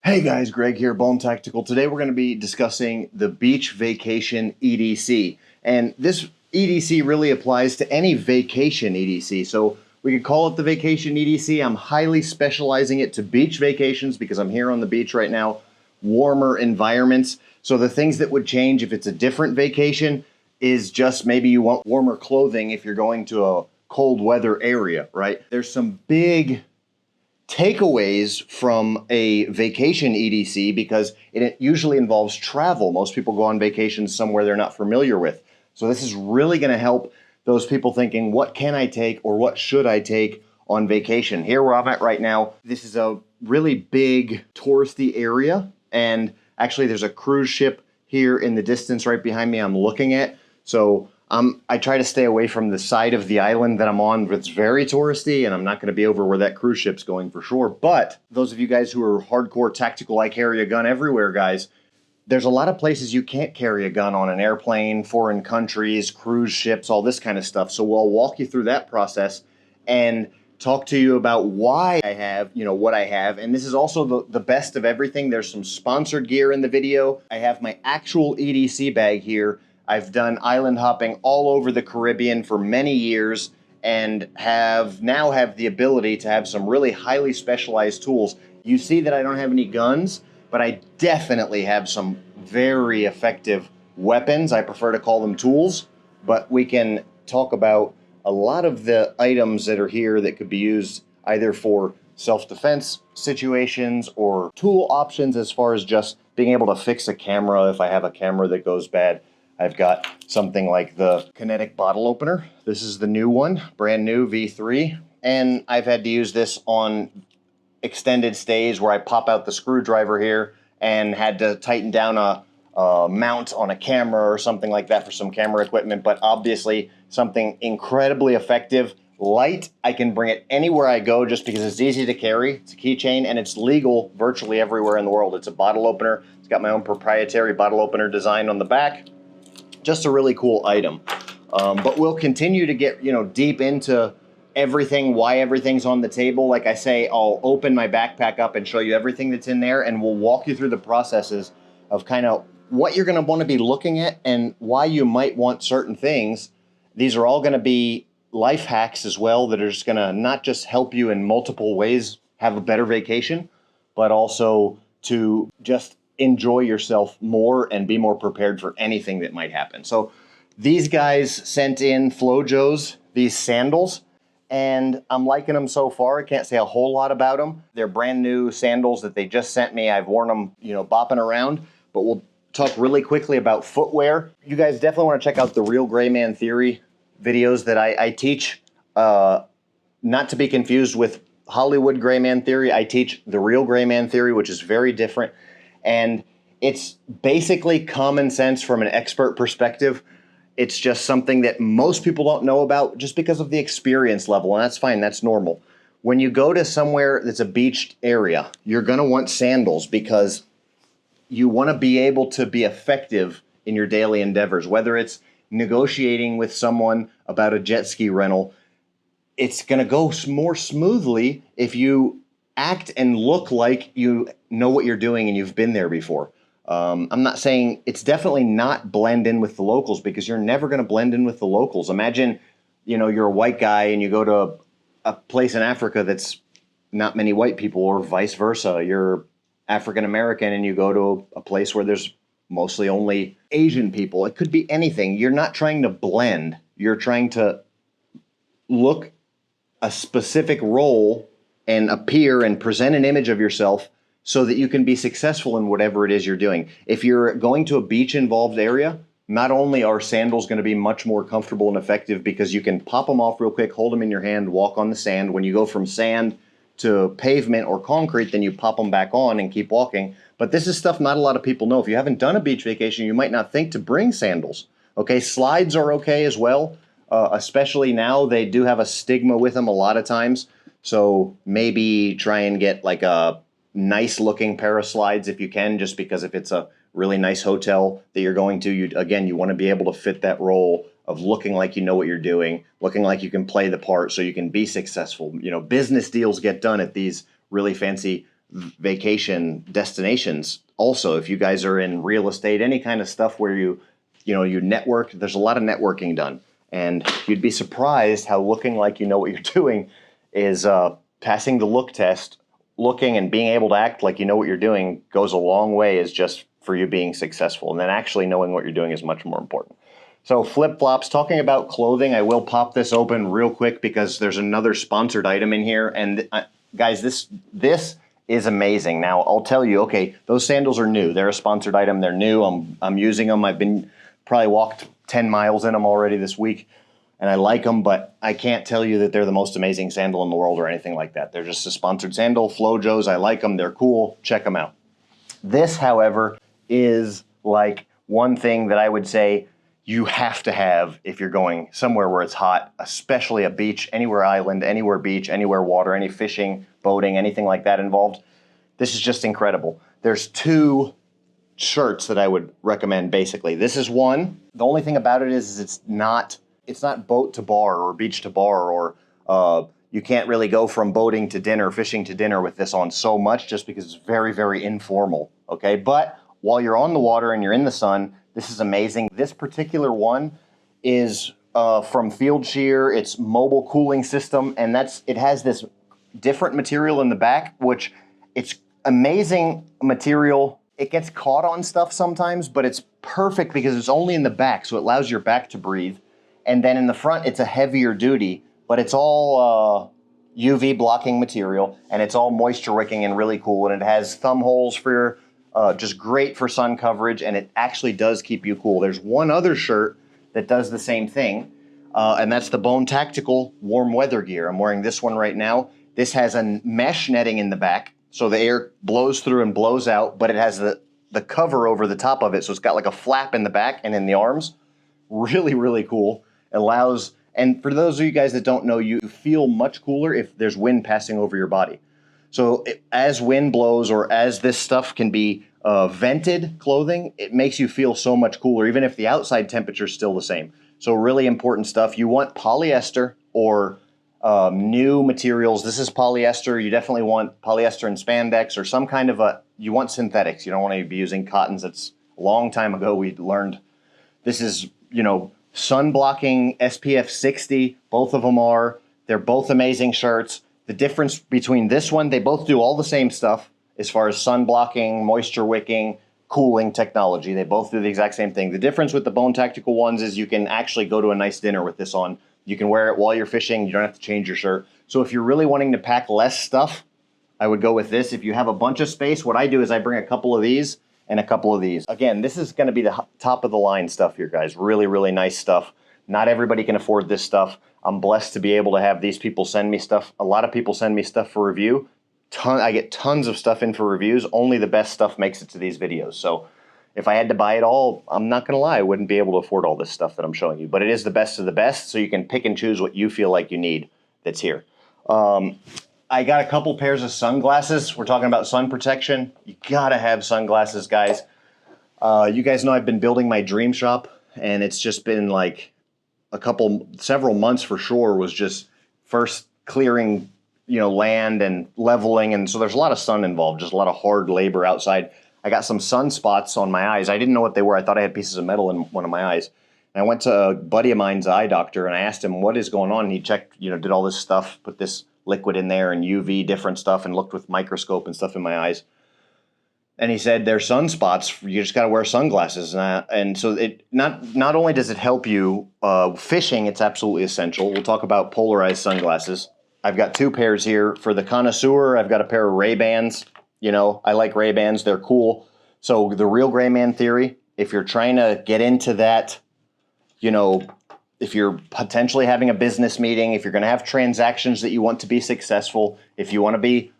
Hey guys, Greg here, Bone Tactical. Today we're going to be discussing the Beach Vacation EDC. And this EDC really applies to any vacation EDC. So we could call it the Vacation EDC. I'm highly specializing it to beach vacations because I'm here on the beach right now, warmer environments. So the things that would change if it's a different vacation is just maybe you want warmer clothing if you're going to a cold weather area, right? There's some big takeaways from a vacation EDC because it usually involves travel. Most people go on vacations somewhere they're not familiar with. So this is really going to help those people thinking, what can I take or what should I take on vacation? Here where I'm at right now, this is a really big touristy area. And actually there's a cruise ship here in the distance right behind me I'm looking at. So I try to stay away from the side of the island that I'm on that's very touristy, and I'm not going to be over where that cruise ship's going for sure. But those of you guys who are hardcore tactical, I carry a gun everywhere, guys. There's a lot of places you can't carry a gun on: an airplane, foreign countries, cruise ships, all this kind of stuff. So we'll walk you through that process and talk to you about why I have, what I have. And this is also the best of everything. There's some sponsored gear in the video. I have my actual EDC bag here. I've done island hopping all over the Caribbean for many years and now have the ability to have some really highly specialized tools. You see that I don't have any guns, but I definitely have some very effective weapons. I prefer to call them tools, but we can talk about a lot of the items that are here that could be used either for self-defense situations or tool options as far as just being able to fix a camera if I have a camera that goes bad. I've got something like the kinetic bottle opener. This is the new one, brand new V3. And I've had to use this on extended stays where I pop out the screwdriver here and had to tighten down a mount on a camera or something like that for some camera equipment. But obviously something incredibly effective, light. I can bring it anywhere I go just because it's easy to carry. It's a keychain and it's legal virtually everywhere in the world. It's a bottle opener. It's got my own proprietary bottle opener design on the back. Just a really cool item. But we'll continue to get, deep into everything, why everything's on the table. Like I say, I'll open my backpack up and show you everything that's in there, and we'll walk you through the processes of kind of what you're going to want to be looking at and why you might want certain things. These are all going to be life hacks as well that are just going to not just help you in multiple ways have a better vacation, but also to just enjoy yourself more and be more prepared for anything that might happen. So these guys sent in Flojo's, these sandals, and I'm liking them so far. I can't say a whole lot about them. They're brand new sandals that they just sent me. I've worn them, bopping around, but we'll talk really quickly about footwear. You guys definitely want to check out the Real Gray Man Theory videos that I teach, not to be confused with Hollywood Gray Man Theory. I teach the Real Gray Man Theory, which is very different. And it's basically common sense from an expert perspective. It's just something that most people don't know about just because of the experience level, and that's fine, that's normal. When you go to somewhere that's a beached area, you're going to want sandals because you want to be able to be effective in your daily endeavors, whether it's negotiating with someone about a jet ski rental. It's going to go more smoothly if you act and look like you know what you're doing and you've been there before. I'm not saying it's definitely not blend in with the locals because you're never going to blend in with the locals. Imagine, you're a white guy and you go to a place in Africa that's not many white people, or vice versa. You're African American and you go to a place where there's mostly only Asian people. It could be anything. You're not trying to blend. You're trying to look a specific role and appear and present an image of yourself so that you can be successful in whatever it is you're doing. If you're going to a beach-involved area, not only are sandals going to be much more comfortable and effective because you can pop them off real quick, hold them in your hand, walk on the sand. When you go from sand to pavement or concrete, then you pop them back on and keep walking. But this is stuff not a lot of people know. If you haven't done a beach vacation, you might not think to bring sandals. Okay, slides are okay as well, especially now. They do have a stigma with them a lot of times. So maybe try and get like a nice looking pair of slides if you can, just because if it's a really nice hotel that you're going to, you want to be able to fit that role of looking like you know what you're doing, looking like you can play the part so you can be successful. Business deals get done at these really fancy vacation destinations. Also, if you guys are in real estate, any kind of stuff where you network, there's a lot of networking done. And you'd be surprised how looking like you know what you're doing is passing the look test. Looking and being able to act like you know what you're doing goes a long way as just for you being successful. And then actually knowing what you're doing is much more important. So flip-flops, talking about clothing, I will pop this open real quick because there's another sponsored item in here. And guys, this is amazing. Now, I'll tell you, okay, those sandals are new. They're a sponsored item. They're new. I'm using them. I've been probably walked 10 miles in them already this week. And I like them, but I can't tell you that they're the most amazing sandal in the world or anything like that. They're just a sponsored sandal. Flojo's, I like them. They're cool. Check them out. This, however, is like one thing that I would say you have to have if you're going somewhere where it's hot, especially a beach, anywhere island, anywhere beach, anywhere water, any fishing, boating, anything like that involved. This is just incredible. There's two shirts that I would recommend basically. This is one. The only thing about it is it's not boat to bar or beach to bar, or you can't really go from boating to dinner, fishing to dinner with this on so much just because it's very, very informal, okay? But while you're on the water and you're in the sun, this is amazing. This particular one is from Field Shear. It's mobile cooling system, and it has this different material in the back, which it's amazing material. It gets caught on stuff sometimes, but it's perfect because it's only in the back, so it allows your back to breathe. And then in the front, it's a heavier duty, but it's all UV blocking material, and it's all moisture wicking and really cool. And it has thumb holes for just great for sun coverage, and it actually does keep you cool. There's one other shirt that does the same thing, and that's the Bone Tactical warm weather gear. I'm wearing this one right now. This has a mesh netting in the back, so the air blows through and blows out, but it has the cover over the top of it, so it's got like a flap in the back and in the arms. Really, really cool. Allows, and for those of you guys that don't know, you feel much cooler if there's wind passing over your body. So as wind blows, or as this stuff can be vented clothing, it makes you feel so much cooler, even if the outside temperature is still the same. So really important stuff. You want polyester or new materials. This is polyester. You definitely want polyester and spandex, or some kind of you want synthetics. You don't want to be using cottons. That's a long time ago we learned. This is, sun blocking, SPF 60, both of them are. They're both amazing shirts. The difference between this one, they both do all the same stuff as far as sun blocking, moisture wicking, cooling technology. They both do the exact same thing. The difference with the Bone Tactical ones is you can actually go to a nice dinner with this on. You can wear it while you're fishing. You don't have to change your shirt. So if you're really wanting to pack less stuff, I would go with this. If you have a bunch of space, what I do is I bring a couple of these and a couple of these. Again, this is going to be the top of the line stuff here, guys. Really, really nice stuff. Not everybody can afford this stuff. I'm blessed to be able to have these people send me stuff. A lot of people send me stuff for review. I get tons of stuff in for reviews. Only the best stuff makes it to these videos. So if I had to buy it all, I'm not going to lie, I wouldn't be able to afford all this stuff that I'm showing you. But it is the best of the best, so you can pick and choose what you feel like you need that's here. I got a couple pairs of sunglasses. We're talking about sun protection. You got to have sunglasses, guys. You guys know I've been building my dream shop, and it's just been like several months for sure, was just first clearing land and leveling, and so there's a lot of sun involved, just a lot of hard labor outside. I got some sunspots on my eyes. I didn't know what they were. I thought I had pieces of metal in one of my eyes. And I went to a buddy of mine's eye doctor, and I asked him what is going on, and he checked, did all this stuff, put this liquid in there and UV different stuff, and looked with microscope and stuff in my eyes. And he said there's sunspots. You just got to wear sunglasses. And so it not only does it help you fishing, it's absolutely essential. We'll talk about polarized sunglasses. I've got two pairs here. For the connoisseur, I've got a pair of Ray-Bans. I like Ray-Bans. They're cool. So the real gray man theory, if you're trying to get into that, if you're potentially having a business meeting, if you're going to have transactions that you want to be successful, if you want to be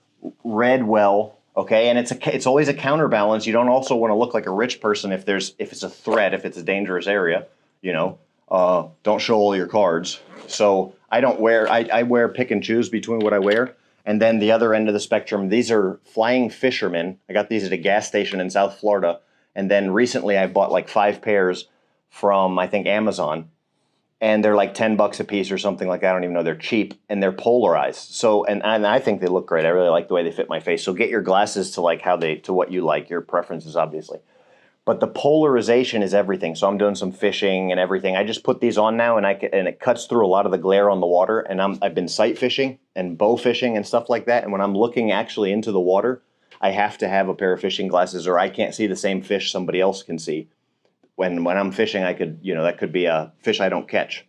read well, okay, and it's always a counterbalance. You don't also want to look like a rich person if it's a threat, if it's a dangerous area, don't show all your cards. So I wear pick and choose between what I wear. And then the other end of the spectrum, these are Flying Fishermen. I got these at a gas station in South Florida. And then recently I bought like 5 pairs from, I think, Amazon. and they're like 10 bucks a piece or something like that. I don't even know. They're cheap and they're polarized. So, and I think they look great. I really like the way they fit my face. So get your glasses to like to what you like, your preferences, obviously. But the polarization is everything. So I'm doing some fishing and everything. I just put these on now, and it cuts through a lot of the glare on the water. And I've been sight fishing and bow fishing and stuff like that. And when I'm looking actually into the water, I have to have a pair of fishing glasses, or I can't see the same fish somebody else can see. When I'm fishing, I could, that could be a fish I don't catch.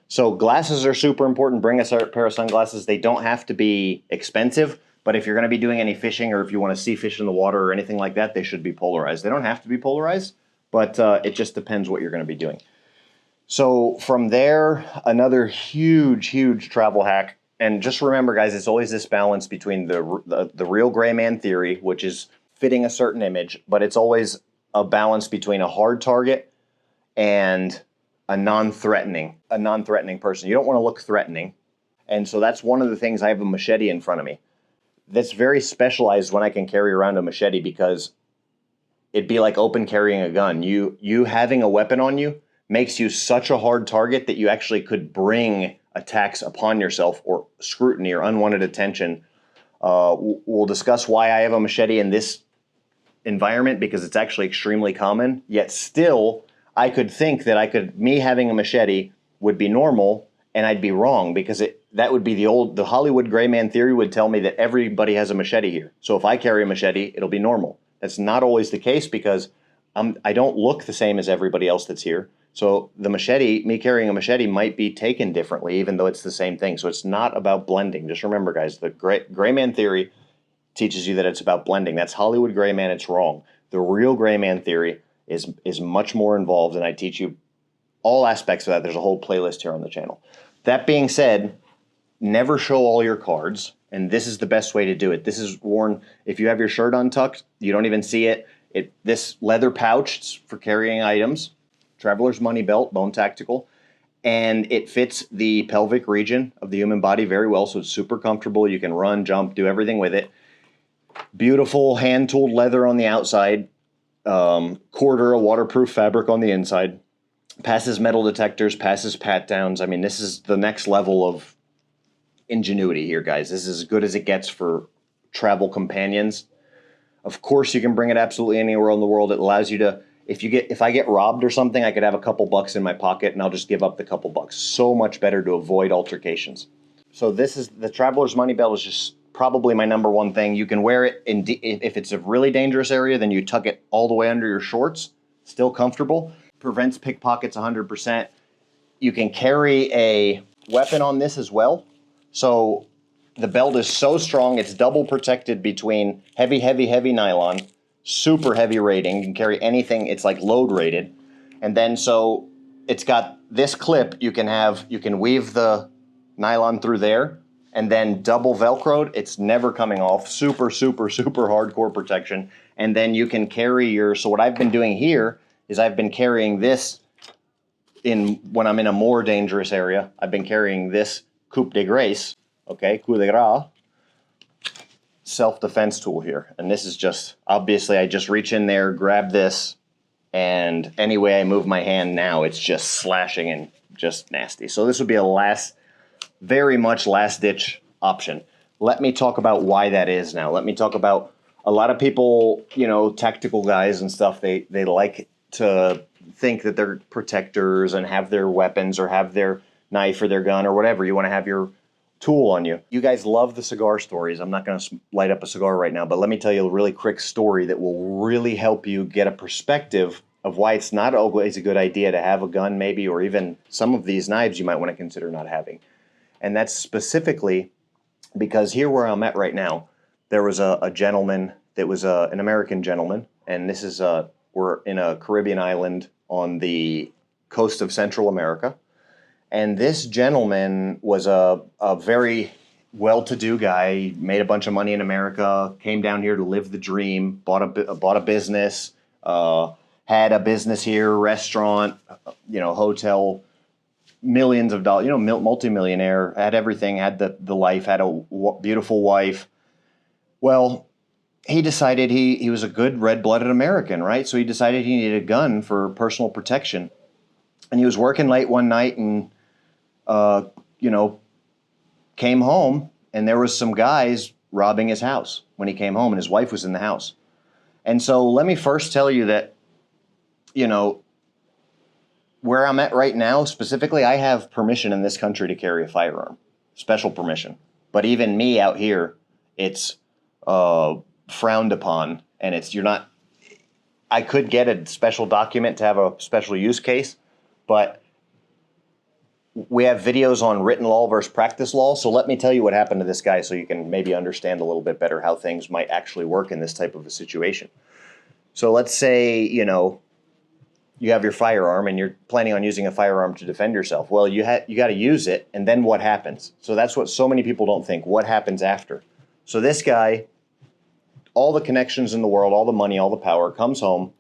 So glasses are super important. Bring a pair of sunglasses. They don't have to be expensive. But if you're going to be doing any fishing, or if you want to see fish in the water or anything like that, they should be polarized. They don't have to be polarized, but it just depends what you're going to be doing. So from there, another huge travel hack. And just remember, guys, it's always this balance between the real gray man theory, which is fitting a certain image, but it's always a balance between a hard target and a non-threatening person. You don't want to look threatening. And so that's one of the things. I have a machete in front of me. That's very specialized when I can carry around a machete, because it'd be like open carrying a gun. You having a weapon on you makes you such a hard target that you actually could bring attacks upon yourself, or scrutiny, or unwanted attention. We'll discuss why I have a machete in this environment, because it's actually extremely common. Yet still, I could think that me having a machete would be normal, and I'd be wrong, because that would be the Hollywood gray man theory would tell me that everybody has a machete here. So if I carry a machete, it'll be normal. That's not always the case, because I don't look the same as everybody else that's here. So me carrying a machete might be taken differently, even though it's the same thing. So it's not about blending. Just remember, guys, the gray man theory teaches you that it's about blending. That's Hollywood gray man. It's wrong. The real gray man theory is much more involved, and I teach you all aspects of that. There's a whole playlist here on the channel. That being said, never show all your cards, and this is the best way to do it. This is worn if you have your shirt untucked, you don't even see it. This leather pouch for carrying items, traveler's money belt, bone tactical, and it fits the pelvic region of the human body very well, so it's super comfortable. You can run, jump, do everything with it. Beautiful hand-tooled leather on the outside, quarter, a waterproof fabric on the inside. Passes metal detectors, passes pat downs. I mean, this is the next level of ingenuity here, guys. This is as good as it gets for travel companions. Of course, you can bring it absolutely anywhere in the world. It allows you to, if I get robbed or something, I could have a couple bucks in my pocket, and I'll just give up the couple bucks. So much better to avoid altercations. So this is the traveler's money belt is just probably my number one thing. You can wear it if it's a really dangerous area, then you tuck it all the way under your shorts. Still comfortable. Prevents pickpockets 100%. You can carry a weapon on this as well. So the belt is so strong, it's double protected between heavy nylon, super heavy rating. You can carry anything. It's like load rated. And then so it's got this clip. You can weave the nylon through there, and then double Velcroed. It's never coming off. Super hardcore protection. And then you can carry so what I've been doing here is I've been carrying this when I'm in a more dangerous area. I've been carrying this coup de grace, coup de grace, self-defense tool here. And this is just, obviously I just reach in there, grab this, and any way I move my hand now, it's just slashing and just nasty. So this would be very much last ditch option. Let me talk about why that is now. Let me talk about a lot of people, tactical guys and stuff, they like to think that they're protectors and have their weapons or have their knife or their gun or whatever. You want to have your tool on you. You guys love the cigar stories. I'm not going to light up a cigar right now, but let me tell you a really quick story that will really help you get a perspective of why it's not always a good idea to have a gun, maybe, or even some of these knives you might want to consider not having. And that's specifically because here where I'm at right now, there was a gentleman that was an American gentleman, and this is we're in a Caribbean island on the coast of Central America. And this gentleman was a very well-to-do guy, made a bunch of money in America, came down here to live the dream, bought a business, had a business here, restaurant, hotel, millions of dollars, multimillionaire, had everything, had the life, had a beautiful wife. Well, he decided he was a good red-blooded American, right? So he decided he needed a gun for personal protection. And he was working late one night, and you know, came home and there was some guys robbing his house when he came home and his wife was in the house. And so let me first tell you that, you know, where I'm at right now, specifically, I have permission in this country to carry a firearm, special permission. But even me out here, it's frowned upon, and you're not. I could get a special document to have a special use case, but we have videos on written law versus practice law. So let me tell you what happened to this guy, so you can maybe understand a little bit better how things might actually work in this type of a situation. So let's say, you know, you have your firearm and you're planning on using a firearm to defend yourself. Well, you got to use it, and then what happens? So that's what so many people don't think. What happens after? So this guy, all the connections in the world, all the money, all the power, comes home,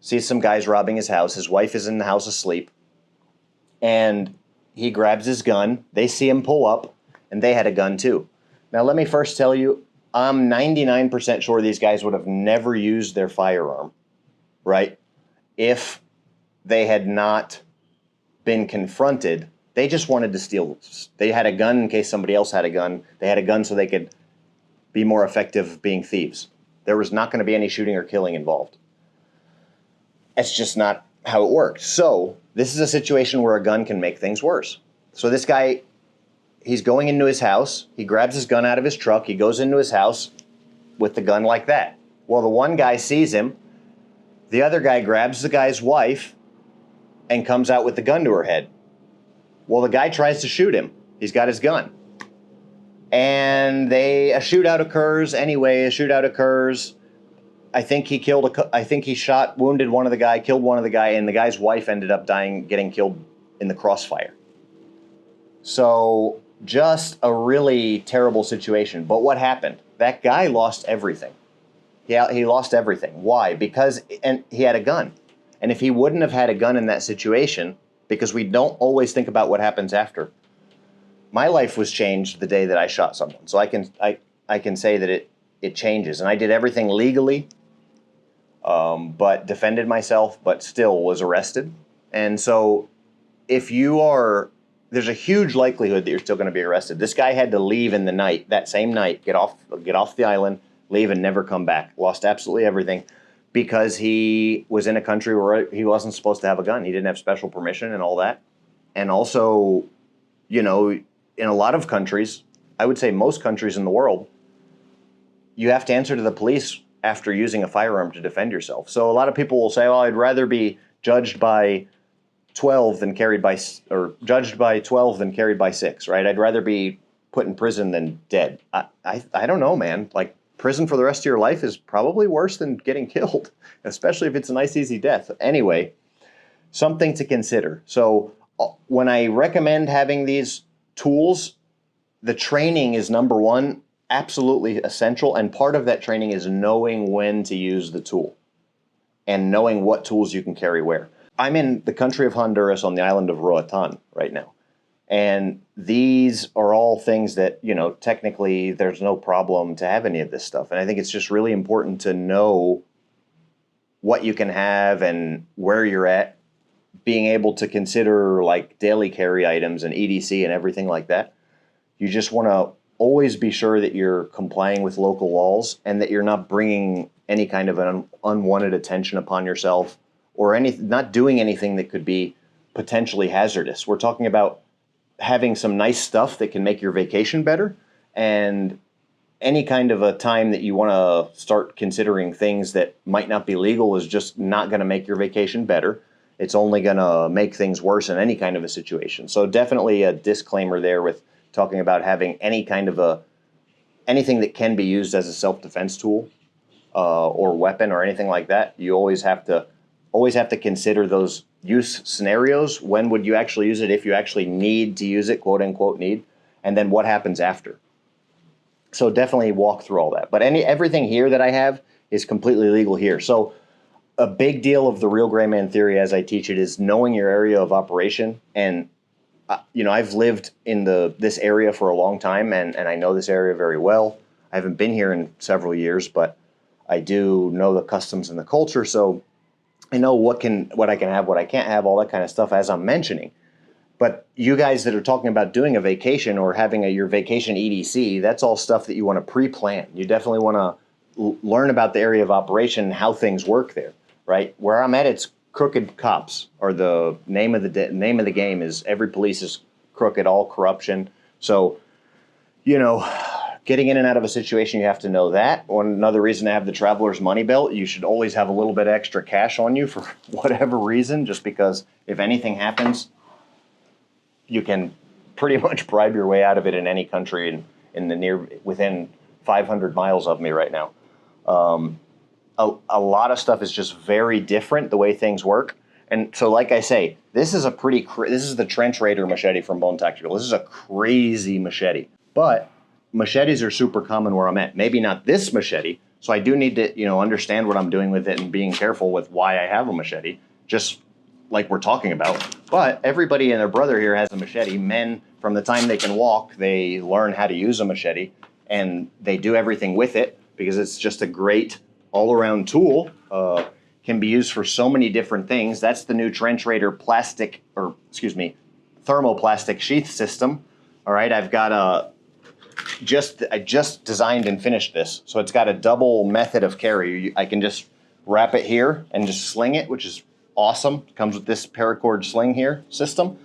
sees some guys robbing his house. His wife is in the house asleep, and he grabs his gun. They see him pull up, and they had a gun too. Now, let me first tell you, I'm 99% sure these guys would have never used their firearm, right? If they had not been confronted. They just wanted to steal. They had a gun in case somebody else had a gun. They had a gun so they could be more effective being thieves. There was not going to be any shooting or killing involved. That's just not how it worked. So this is a situation where a gun can make things worse. So this guy, he's going into his house. He grabs his gun out of his truck. He goes into his house with the gun like that. Well, the one guy sees him. The other guy grabs the guy's wife and comes out with the gun to her head. Well, the guy tries to shoot him. He's got his gun. And a shootout occurs. Anyway, a shootout occurs. I think he wounded one of the guy, killed one of the guy, and the guy's wife ended up getting killed in the crossfire. So just a really terrible situation. But what happened? That guy lost everything. Yeah, he lost everything. Why? Because he had a gun. And if he wouldn't have had a gun in that situation, because we don't always think about what happens after, my life was changed the day that I shot someone. So I can say that it changes. And I did everything legally, but defended myself, but still was arrested. And so there's a huge likelihood that you're still going to be arrested. This guy had to leave in the night, that same night, get off the island, leave and never come back. Lost absolutely everything because he was in a country where he wasn't supposed to have a gun. He didn't have special permission and all that. And also, you know, in a lot of countries, I would say most countries in the world, you have to answer to the police after using a firearm to defend yourself. So a lot of people will say, well, I'd rather be judged by 12 than carried by 6, right? I'd rather be put in prison than dead. I don't know, man. Like, prison for the rest of your life is probably worse than getting killed, especially if it's a nice, easy death. Anyway, something to consider. So when I recommend having these tools, the training is number one, absolutely essential. And part of that training is knowing when to use the tool and knowing what tools you can carry where. I'm in the country of Honduras on the island of Roatan right now. And these are all things that, you know, technically there's no problem to have any of this stuff. And I think it's just really important to know what you can have and where you're at, being able to consider like daily carry items and EDC and everything like that. You just want to always be sure that you're complying with local laws and that you're not bringing any kind of an unwanted attention upon yourself or not doing anything that could be potentially hazardous. We're talking about having some nice stuff that can make your vacation better, and any kind of a time that you want to start considering things that might not be legal is just not going to make your vacation better. It's only going to make things worse in any kind of a situation. So definitely a disclaimer there with talking about having any kind of anything that can be used as a self-defense tool or weapon or anything like that. You always have to consider those use scenarios. When would you actually use it if you actually need to use it, quote unquote need, and then what happens after. So definitely walk through all that. But everything here that I have is completely legal here. So a big deal of the real gray man theory as I teach it is knowing your area of operation. And you know, I've lived in this area for a long time, and I know this area very well. I haven't been here in several years, but I do know the customs and the culture. So I know what I can have, what I can't have, all that kind of stuff as I'm mentioning. But you guys that are talking about doing a vacation or having your vacation EDC, that's all stuff that you want to pre-plan. You definitely want to learn about the area of operation and how things work there, right? Where I'm at, it's crooked cops, or the name of the game is every police is crooked, all corruption. So, you know, getting in and out of a situation, you have to know that. Another reason to have the traveler's money belt, you should always have a little bit extra cash on you for whatever reason, just because if anything happens, you can pretty much bribe your way out of it in any country within 500 miles of me right now. A lot of stuff is just very different the way things work. And so, like I say, this is the Trench Raider machete from Bone Tactical. This is a crazy machete, but machetes are super common where I'm at. Maybe not this machete. So I do need to, understand what I'm doing with it and being careful with why I have a machete, just like we're talking about. But everybody and their brother here has a machete. Men, from the time they can walk, they learn how to use a machete, and they do everything with it because it's just a great all-around tool. Can be used for so many different things. That's the new Trench Raider thermoplastic sheath system. All right, I've got I just designed and finished this. So it's got a double method of carry. I can just wrap it here and just sling it, which is awesome. It comes with this paracord sling here system.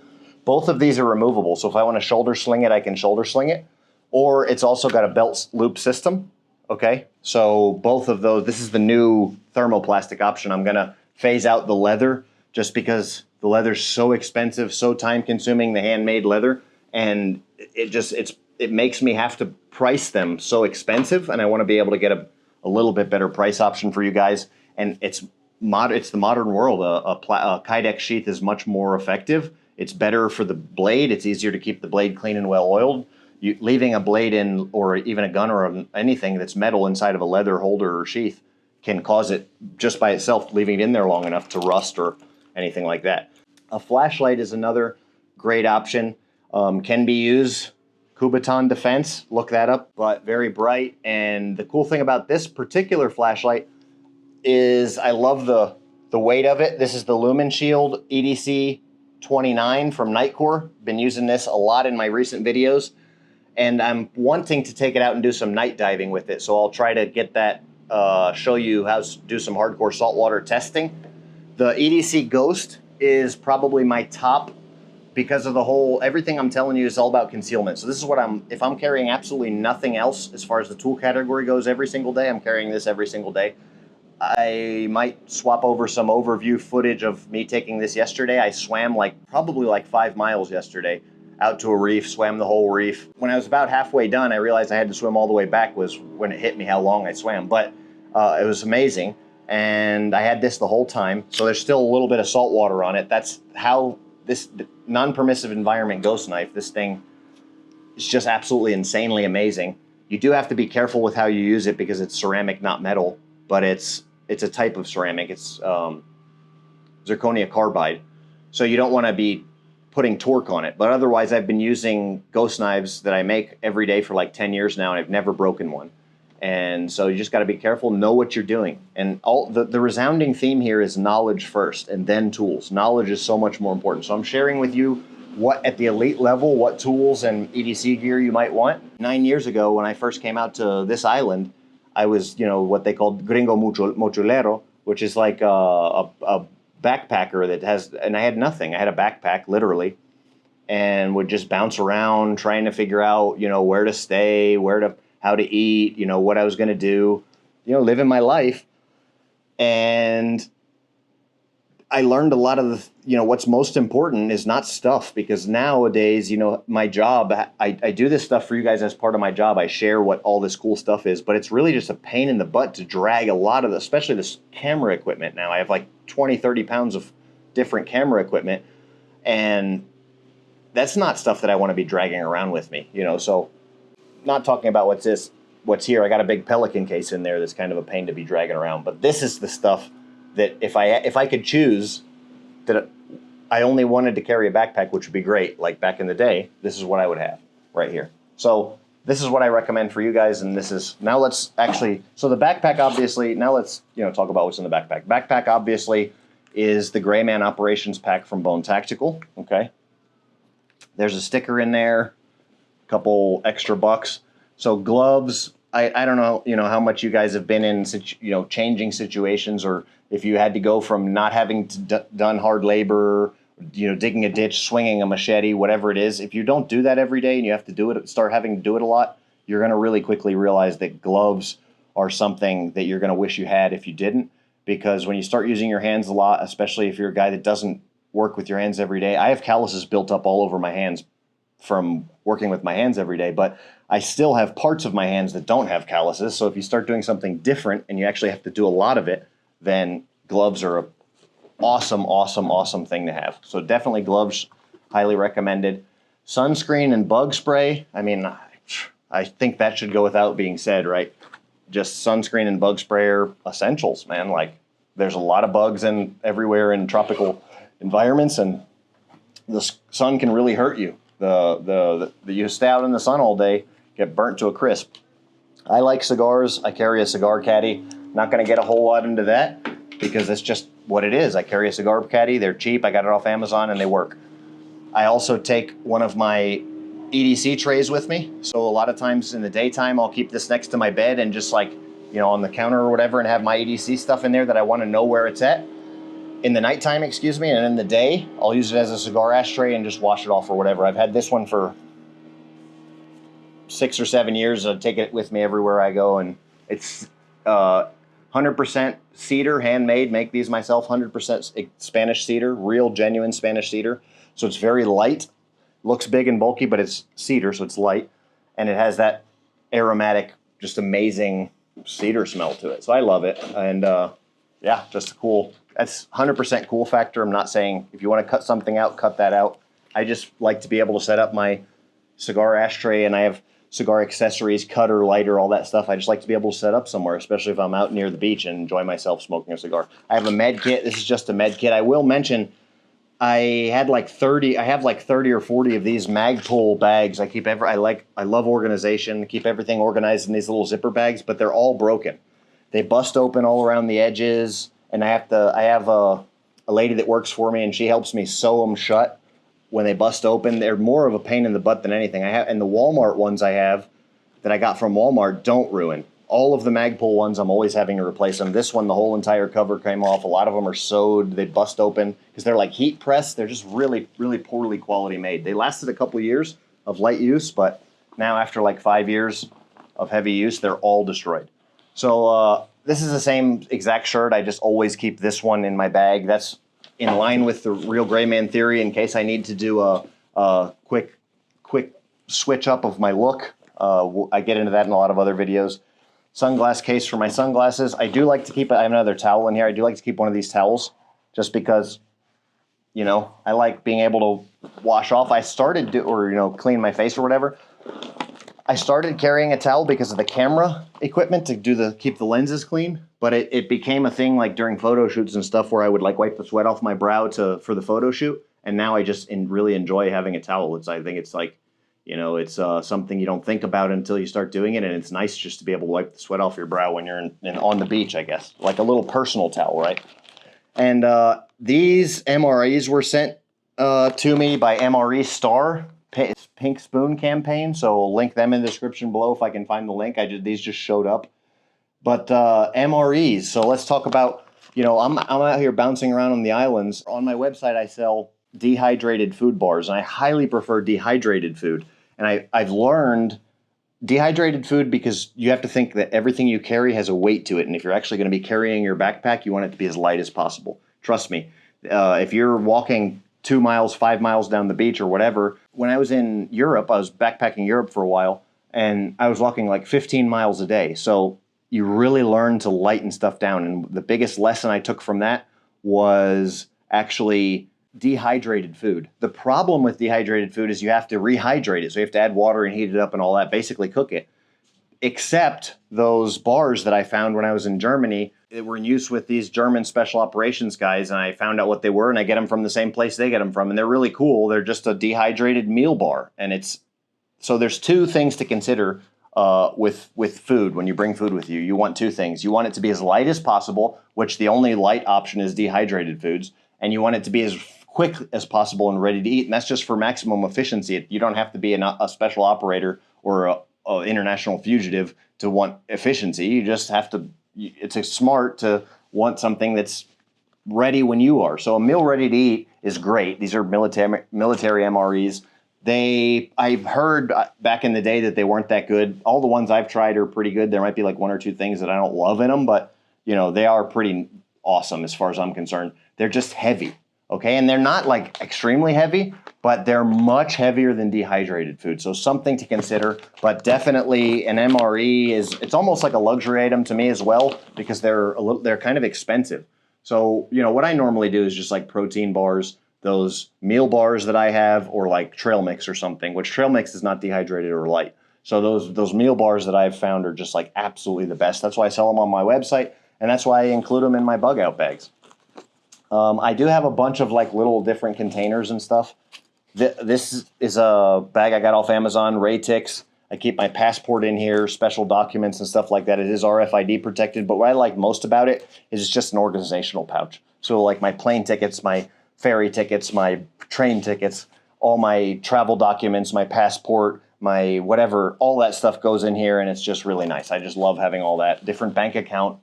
Both of these are removable. So if I want to shoulder sling it, I can shoulder sling it. Or it's also got a belt loop system. Okay, so both of those, this is the new thermoplastic option. I'm going to phase out the leather just because the leather's so expensive, so time consuming, the handmade leather. And it makes me have to price them so expensive. And I want to be able to get a little bit better price option for you guys. And it's the modern world. A Kydex sheath is much more effective. It's better for the blade. It's easier to keep the blade clean and well oiled. Leaving a blade in, or even a gun or anything that's metal inside of a leather holder or sheath, can cause it just by itself, leaving it in there long enough, to rust or anything like that. A flashlight is another great option. Can be used. Kubotan Defense, look that up, but very bright. And the cool thing about this particular flashlight is I love the weight of it. This is the Lumen Shield EDC 29 from Nightcore. Been using this a lot in my recent videos, and I'm wanting to take it out and do some night diving with it. So I'll try to get that, show you how to do some hardcore saltwater testing. The EDC Ghost is probably my top, because of everything I'm telling you is all about concealment. So this is what if I'm carrying absolutely nothing else as far as the tool category goes every single day, I'm carrying this every single day. I might swap over some overview footage of me taking this yesterday. I swam probably 5 miles yesterday out to a reef, swam the whole reef. When I was about halfway done, I realized I had to swim all the way back, was when it hit me how long I swam. But it was amazing. And I had this the whole time. So there's still a little bit of salt water on it. That's how this non-permissive environment ghost knife, this thing is just absolutely insanely amazing. You do have to be careful with how you use it because it's ceramic, not metal, but it's a type of ceramic. It's zirconia carbide. So you don't want to be putting torque on it. But otherwise, I've been using ghost knives that I make every day for 10 years now, and I've never broken one. And so you just got to be careful, know what you're doing. And the resounding theme here is knowledge first and then tools. Knowledge is so much more important. So I'm sharing with you at the elite level, what tools and EDC gear you might want. 9 years ago, when I first came out to this island, I was, what they called gringo mochilero, which is like a backpacker that and I had nothing. I had a backpack, literally, and would just bounce around trying to figure out, where to stay, how to eat, what I was going to do, living my life. And I learned a lot of what's most important is not stuff, because nowadays, my job, I do this stuff for you guys as part of my job. I share what all this cool stuff is, but it's really just a pain in the butt to drag a lot of especially this camera equipment. Now I have 20, 30 pounds of different camera equipment, and that's not stuff that I want to be dragging around with me, so not talking about what's here. I got a big Pelican case in there that's kind of a pain to be dragging around, but this is the stuff that if I could choose, that I only wanted to carry a backpack, which would be great, like back in the day, this is what I would have right here. So this is what I recommend for you guys, and so the backpack, obviously, now let's talk about what's in the backpack. Backpack, obviously, is the Gray Man Operations Pack from Bone Tactical, okay? There's a sticker in there, a couple extra bucks. So gloves, I don't know, how much you guys have been in, changing situations, or if you had to go from not having done hard labor, digging a ditch, swinging a machete, whatever it is. If you don't do that every day and you have to start having to do it a lot, you're going to really quickly realize that gloves are something that you're going to wish you had if you didn't. Because when you start using your hands a lot, especially if you're a guy that doesn't work with your hands every day, I have calluses built up all over my hands from working with my hands every day, but I still have parts of my hands that don't have calluses. So if you start doing something different and you actually have to do a lot of it, then gloves are a awesome thing to have. So definitely gloves, highly recommended. Sunscreen and bug spray. I mean, I think that should go without being said, right? Just sunscreen and bug spray are essentials, man. Like, there's a lot of bugs everywhere in tropical environments, and the sun can really hurt you. You stay out in the sun all day, get burnt to a crisp. I like cigars. I carry a cigar caddy. Not going to get a whole lot into that because that's just what it is. I carry a cigar caddy. They're cheap. I got it off Amazon and they work. I also take one of my EDC trays with me. So a lot of times in the daytime, I'll keep this next to my bed and just on the counter or whatever, and have my EDC stuff in there that I want to know where it's at. In the nighttime, and in the day, I'll use it as a cigar ashtray and just wash it off or whatever. I've had this one for 6 or 7 years. I take it with me everywhere I go, and it's 100% cedar, handmade. Make these myself, 100% Spanish cedar, real genuine Spanish cedar. So it's very light, looks big and bulky, but it's cedar, so it's light, and it has that aromatic, just amazing cedar smell to it. So I love it, and yeah, just a cool. That's 100% cool factor. I'm not saying if you want to cut something out, cut that out. I just like to be able to set up my cigar ashtray, and I have cigar accessories, cutter, lighter, all that stuff. I just like to be able to set up somewhere, especially if I'm out near the beach and enjoy myself smoking a cigar. I have a med kit. This is just a med kit. I will mention I have like 30 or 40 of these Magpul bags. I love organization, keep everything organized in these little zipper bags, but they're all broken. They bust open all around the edges. And I have a lady that works for me, and she helps me sew them shut when they bust open. They're more of a pain in the butt than anything. And the Walmart ones I have that I got from Walmart don't ruin. All of the Magpul ones, I'm always having to replace them. This one, the whole entire cover came off. A lot of them are sewed. They bust open because they're like heat pressed. They're just really, really poorly quality made. They lasted a couple of years of light use, but now after like 5 years of heavy use, they're all destroyed. So, this is the same exact shirt. I just always keep this one in my bag. That's in line with the real gray man theory in case I need to do a quick switch up of my look. I get into that in a lot of other videos. Sunglass case for my sunglasses. I do like to keep it. I have another towel in here. I do like to keep one of these towels just because, I like being able to wash off. I started clean my face or whatever. I started carrying a towel because of the camera equipment to keep the lenses clean, but it became a thing like during photo shoots and stuff where I would like wipe the sweat off my brow for the photo shoot, and now I just really enjoy having a towel. I think it's like, it's something you don't think about until you start doing it, and it's nice just to be able to wipe the sweat off your brow when you're on the beach, I guess, like a little personal towel, right? And these MREs were sent to me by MRE Star. Pink Spoon campaign, so I'll link them in the description below if I can find the link. These just showed up. But MREs, so let's talk about, I'm out here bouncing around on the islands. On my website, I sell dehydrated food bars, and I highly prefer dehydrated food. And I've learned dehydrated food because you have to think that everything you carry has a weight to it, and if you're actually going to be carrying your backpack, you want it to be as light as possible. Trust me, if you're walking 2 miles, 5 miles down the beach or whatever. When I was in Europe, I was backpacking Europe for a while, and I was walking like 15 miles a day. So you really learn to lighten stuff down. And the biggest lesson I took from that was actually dehydrated food. The problem with dehydrated food is you have to rehydrate it. So you have to add water and heat it up and all that, basically cook it. Except those bars that I found when I was in Germany, that were in use with these German special operations guys, and I found out what they were, and I get them from the same place they get them from, and they're really cool. They're just a dehydrated meal bar, and so there's two things to consider with food when you bring food with you. You want two things. You want it to be as light as possible, which the only light option is dehydrated foods, and you want it to be as quick as possible and ready to eat. And that's just for maximum efficiency. You don't have to be a special operator or a international fugitive to want efficiency. You just have to, it's smart to want something that's ready when you are. So a meal ready to eat is great. These are military MREs. I've heard back in the day that they weren't that good. All the ones I've tried are pretty good. There might be like one or two things that I don't love in them, but they are pretty awesome as far as I'm concerned. They're just heavy, okay? And they're not like extremely heavy, but they're much heavier than dehydrated food. So something to consider, but definitely an MRE it's almost like a luxury item to me as well, because they're kind of expensive. So, what I normally do is just like protein bars, those meal bars that I have, or like trail mix or something, which trail mix is not dehydrated or light. So those meal bars that I've found are just like absolutely the best. That's why I sell them on my website, and that's why I include them in my bug out bags. I do have a bunch of like little different containers and stuff. This is a bag I got off Amazon, Raytix. I keep my passport in here, special documents and stuff like that. It is RFID protected, but what I like most about it is it's just an organizational pouch. So like my plane tickets, my ferry tickets, my train tickets, all my travel documents, my passport, my whatever, all that stuff goes in here, and it's just really nice. I just love having all that different bank account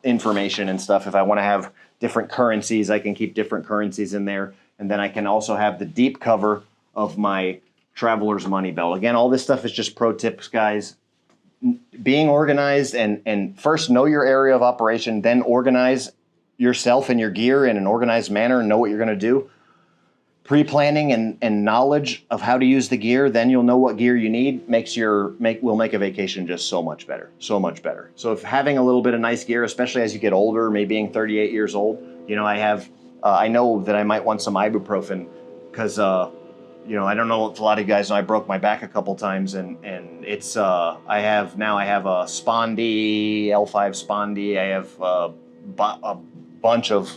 information and stuff. If I want to have different currencies, I can keep different currencies in there. And then I can also have the deep cover of my traveler's money belt. Again, all this stuff is just pro tips, guys. Being organized and first know your area of operation, then organize yourself and your gear in an organized manner and know what you're going to do. Pre-planning and knowledge of how to use the gear, then you'll know what gear you need, will make a vacation just so much better, so much better. So if having a little bit of nice gear, especially as you get older, maybe being 38 years old, I know that I might want some ibuprofen because, I don't know if a lot of you guys know, I broke my back a couple times, and it's, I have a Spondy, L5 Spondy. I have a bunch of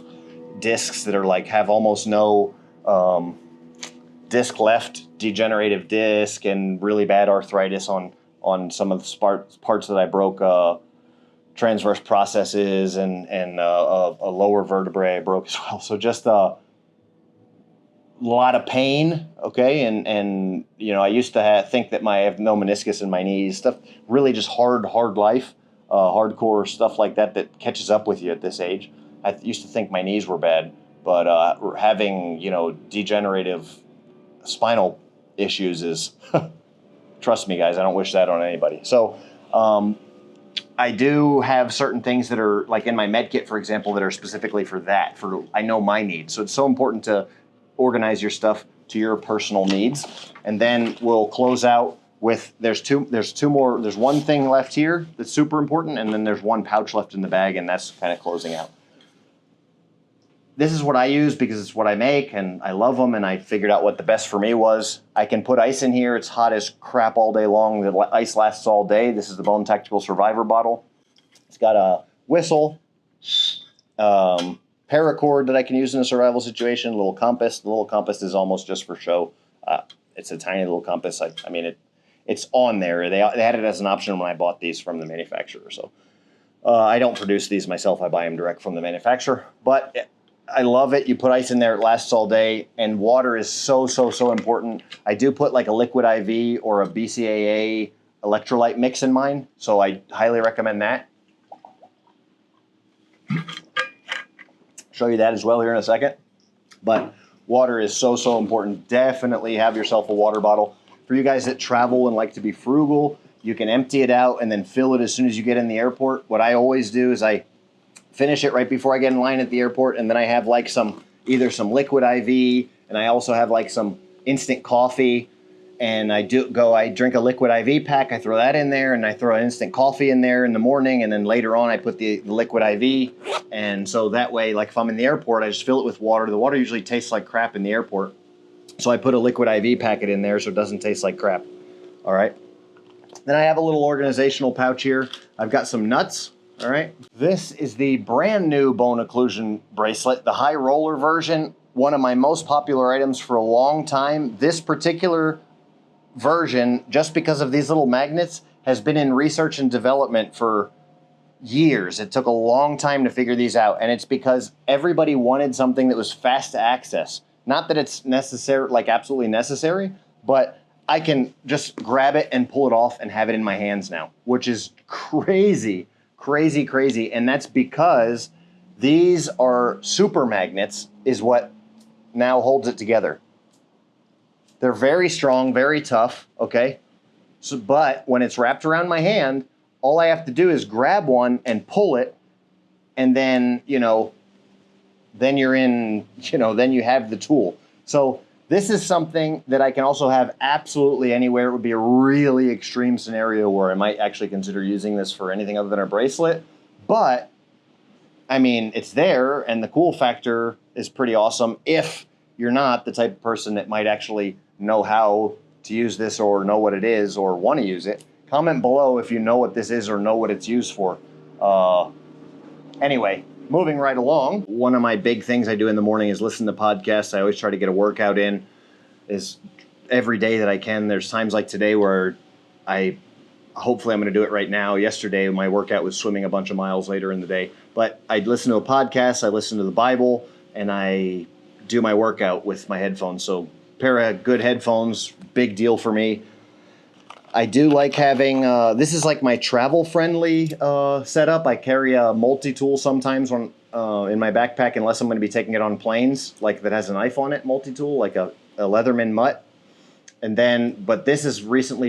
discs that are like, have almost no disc left, degenerative disc, and really bad arthritis on some of the parts that I broke, transverse processes and a lower vertebrae I broke as well. So just a lot of pain, okay? And I used to think that I have no meniscus in my knees, stuff, really just hard life, hardcore stuff like that catches up with you at this age. I used to think my knees were bad, but having, degenerative spinal issues is, trust me, guys, I don't wish that on anybody. So I do have certain things that are like in my med kit, for example, that are specifically for that, I know my needs. So it's so important to organize your stuff to your personal needs. And then we'll close out with, there's one thing left here that's super important, and then there's one pouch left in the bag, and that's kind of closing out. This is what I use because it's what I make, and I love them, and I figured out what the best for me was. I can put ice in here. It's hot as crap all day long. The ice lasts all day. This is the Bone Tactical Survivor bottle. It's got a whistle, paracord that I can use in a survival situation, a little compass. The little compass is almost just for show. It's a tiny little compass. It's on there. They had it as an option when I bought these from the manufacturer. So I don't produce these myself. I buy them direct from the manufacturer. But I love it. You put ice in there, it lasts all day, and water is so important. I do put like a liquid IV or a BCAA electrolyte mix in mine, so I highly recommend that. Show you that as well here in a second. But water is so important. Definitely have yourself a water bottle. For you guys that travel and like to be frugal, you can empty it out and then fill it as soon as you get in the airport. What I always do is I finish it right before I get in line at the airport, and then I have like either some liquid IV, and I also have like some instant coffee, and I drink a liquid IV pack, I throw that in there, and I throw an instant coffee in there in the morning, and then later on I put the liquid IV, and so that way, like if I'm in the airport, I just fill it with water. The water usually tastes like crap in the airport, so I put a liquid IV packet in there so it doesn't taste like crap. All right. Then I have a little organizational pouch here. I've got some nuts. All right. This is the brand new bone occlusion bracelet, the high roller version, one of my most popular items for a long time. This particular version, just because of these little magnets, has been in research and development for years. It took a long time to figure these out, and it's because everybody wanted something that was fast to access. Not that it's necessary, like absolutely necessary, but I can just grab it and pull it off and have it in my hands now, which is crazy, crazy, crazy. And that's because these are super magnets is what now holds it together. They're very strong, very tough, okay? So, but when it's wrapped around my hand, all I have to do is grab one and pull it, and then, then you're in, then you have the tool. So this is something that I can also have absolutely anywhere. It would be a really extreme scenario where I might actually consider using this for anything other than a bracelet. But, I mean, it's there, and the cool factor is pretty awesome if you're not the type of person that might actually know how to use this or know what it is or want to use it. Comment below if you know what this is or know what it's used for. Anyway, moving right along, one of my big things I do in the morning is listen to podcasts. I always try to get a workout in is every day that I can. There's times like today where hopefully I'm going to do it right now. Yesterday, my workout was swimming a bunch of miles later in the day. But I listen to a podcast, I listen to the Bible, and I do my workout with my headphones. So pair of good headphones, big deal for me. I do like having, this is like my travel-friendly setup. I carry a multi-tool sometimes when in my backpack, unless I'm going to be taking it on planes, like that has a knife on it, multi-tool, like a Leatherman mutt. And then, but this has recently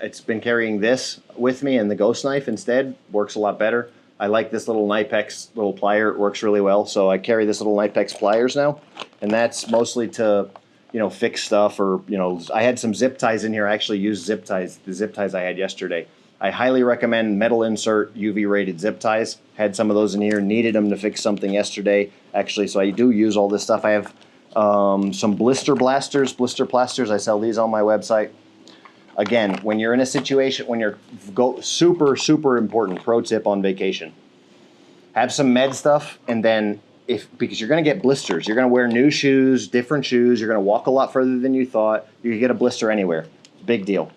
it's been carrying this with me, and the ghost knife instead works a lot better. I like this little Knipex little plier. It works really well. So I carry this little Knipex pliers now, and that's mostly to, fix stuff or, I had some zip ties in here. I actually used zip ties, the zip ties I had yesterday. I highly recommend metal insert UV rated zip ties. Had some of those in here, needed them to fix something yesterday, actually. So I do use all this stuff. I have some blister plasters. I sell these on my website. Again, when you're in a situation, when you're super, super important pro tip on vacation, have some med stuff, and then because you're going to get blisters, you're going to wear new shoes, different shoes, you're going to walk a lot further than you thought, you can get a blister anywhere. Big deal.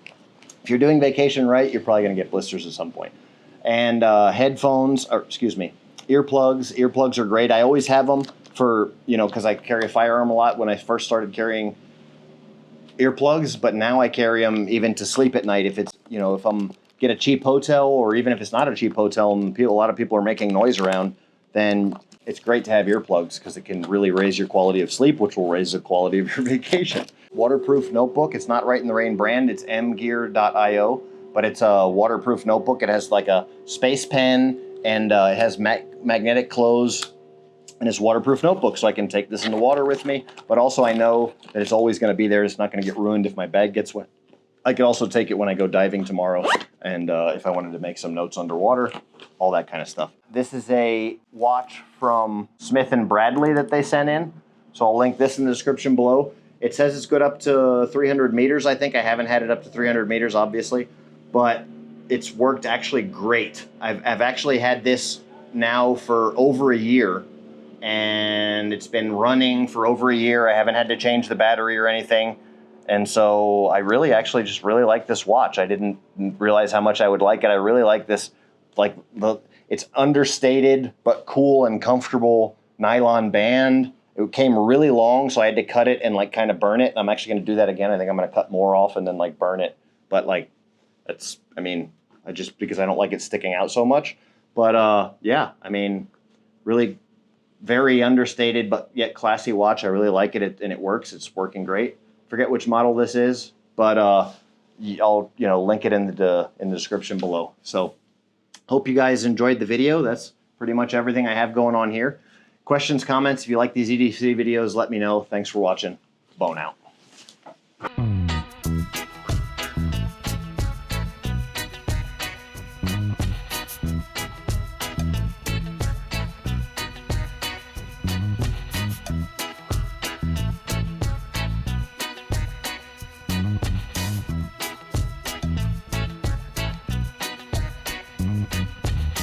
If you're doing vacation right, you're probably going to get blisters at some point. And earplugs. Earplugs are great. I always have them for, because I carry a firearm a lot. When I first started carrying earplugs, but now I carry them even to sleep at night. If it's, if I'm get a cheap hotel, or even if it's not a cheap hotel and a lot of people are making noise around, then it's great to have earplugs because it can really raise your quality of sleep, which will raise the quality of your vacation. Waterproof notebook. It's not Right in the Rain brand. It's mgear.io, but it's a waterproof notebook. It has like a space pen, and it has magnetic close, and it's waterproof notebook, so I can take this in the water with me. But also I know that it's always going to be there. It's not going to get ruined if my bag gets wet. I could also take it when I go diving tomorrow, and if I wanted to make some notes underwater, all that kind of stuff. This is a watch from Smith & Bradley that they sent in, so I'll link this in the description below. It says it's good up to 300 meters, I think. I haven't had it up to 300 meters, obviously, but it's worked actually great. I've actually had this now for over a year, and it's been running for over a year. I haven't had to change the battery or anything. And so I really actually just really like this watch. I didn't realize how much I would like it. I really like this, it's understated but cool and comfortable nylon band. It came really long, so I had to cut it and kind of burn it. I'm actually going to do that again. I think I'm going to cut more off and then burn it. But because I don't like it sticking out so much. But yeah, really very understated but yet classy watch. I really like it, and it works. It's working great. Forget which model this is, but I'll link it in the description below. So hope you guys enjoyed the video. That's pretty much everything I have going on here. Questions, comments, if you like these EDC videos, let me know. Thanks for watching. Bone out.